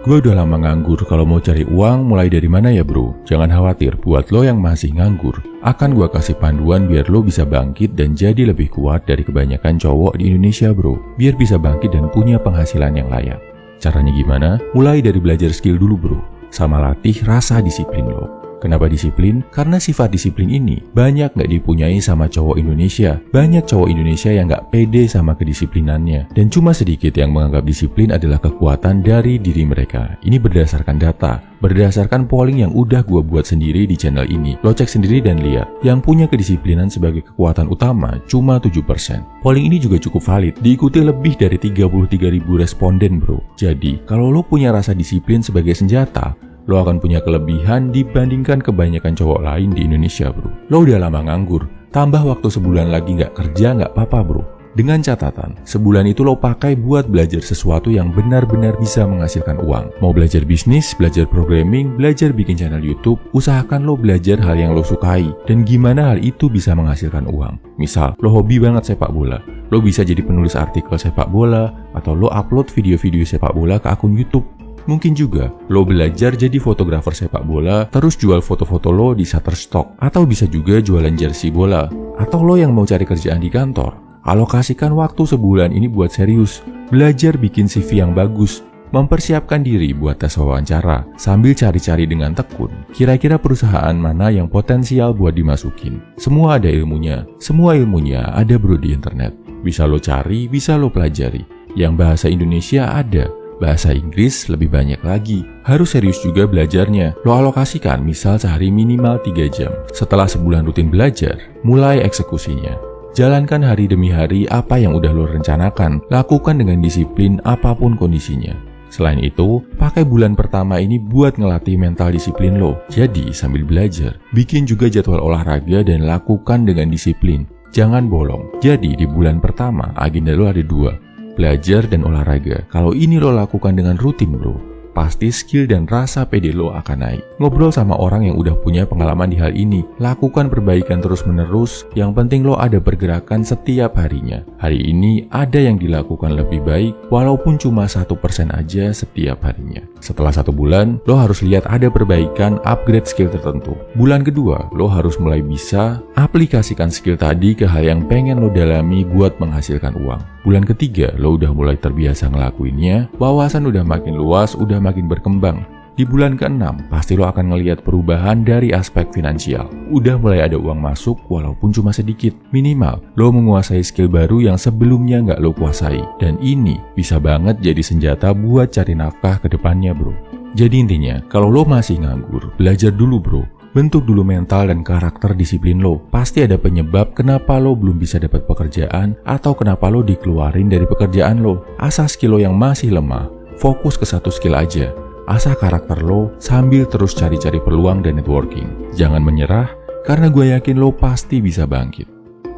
Gue udah lama nganggur, kalau mau cari uang mulai dari mana ya bro? Jangan khawatir, buat lo yang masih nganggur, akan gue kasih panduan biar lo bisa bangkit dan jadi lebih kuat dari kebanyakan cowok di Indonesia bro. Biar bisa bangkit dan punya penghasilan yang layak. Caranya gimana? Mulai dari belajar skill dulu bro, sama latih rasa disiplin lo. Kenapa disiplin? Karena sifat disiplin ini banyak gak dipunyai sama cowok Indonesia. Banyak cowok Indonesia yang gak pede sama kedisiplinannya. Dan cuma sedikit yang menganggap disiplin adalah kekuatan dari diri mereka. Ini berdasarkan data, berdasarkan polling yang udah gua buat sendiri di channel ini. Lo cek sendiri dan lihat, yang punya kedisiplinan sebagai kekuatan utama cuma 7%. Polling ini juga cukup valid, diikuti lebih dari 33.000 responden bro. Jadi, kalau lo punya rasa disiplin sebagai senjata, lo akan punya kelebihan dibandingkan kebanyakan cowok lain di Indonesia bro. Lo udah lama nganggur, tambah waktu sebulan lagi nggak kerja nggak apa-apa bro. Dengan catatan, sebulan itu lo pakai buat belajar sesuatu yang benar-benar bisa menghasilkan uang. Mau belajar bisnis, belajar programming, belajar bikin channel YouTube, usahakan lo belajar hal yang lo sukai dan gimana hal itu bisa menghasilkan uang. Misal, lo hobi banget sepak bola, lo bisa jadi penulis artikel sepak bola, atau lo upload video-video sepak bola ke akun YouTube. Mungkin juga lo belajar jadi fotografer sepak bola, terus jual foto-foto lo di Shutterstock, atau bisa juga jualan jersey bola. Atau lo yang mau cari kerjaan di kantor, alokasikan waktu sebulan ini buat serius, belajar bikin CV yang bagus, mempersiapkan diri buat tes wawancara, sambil cari-cari dengan tekun kira-kira perusahaan mana yang potensial buat dimasukin. Semua ada ilmunya, semua ilmunya ada bro di internet. Bisa lo cari, bisa lo pelajari. Yang bahasa Indonesia ada, bahasa Inggris lebih banyak lagi. Harus serius juga belajarnya. Lo alokasikan misal sehari minimal 3 jam. Setelah sebulan rutin belajar, mulai eksekusinya. Jalankan hari demi hari apa yang udah lo rencanakan. Lakukan dengan disiplin apapun kondisinya. Selain itu, pakai bulan pertama ini buat ngelatih mental disiplin lo. Jadi sambil belajar, bikin juga jadwal olahraga dan lakukan dengan disiplin. Jangan bolong. Jadi di bulan pertama agenda lo ada 2. Belajar dan olahraga. Kalau ini lo lakukan dengan rutin bro, pasti skill dan rasa pede lo akan naik. Ngobrol sama orang yang udah punya pengalaman di hal ini. Lakukan perbaikan terus menerus. Yang penting lo ada pergerakan setiap harinya. Hari ini ada yang dilakukan lebih baik, walaupun cuma 1% aja setiap harinya. Setelah 1 bulan, lo harus lihat ada perbaikan, upgrade skill tertentu. Bulan kedua, lo harus mulai bisa aplikasikan skill tadi ke hal yang pengen lo dalami buat menghasilkan uang. Bulan ketiga, lo udah mulai terbiasa ngelakuinnya, wawasan udah makin luas, udah makin berkembang. Di bulan ke-6, pasti lo akan ngelihat perubahan dari aspek finansial. Udah mulai ada uang masuk walaupun cuma sedikit. Minimal, lo menguasai skill baru yang sebelumnya nggak lo kuasai. Dan ini bisa banget jadi senjata buat cari nafkah ke depannya bro. Jadi intinya, kalau lo masih nganggur, belajar dulu bro. Bentuk dulu mental dan karakter disiplin lo. Pasti ada penyebab kenapa lo belum bisa dapat pekerjaan atau kenapa lo dikeluarin dari pekerjaan lo. Asah skill lo yang masih lemah, fokus ke satu skill aja. Asah karakter lo sambil terus cari-cari peluang dan networking. Jangan menyerah, karena gue yakin lo pasti bisa bangkit.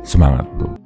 Semangat bro.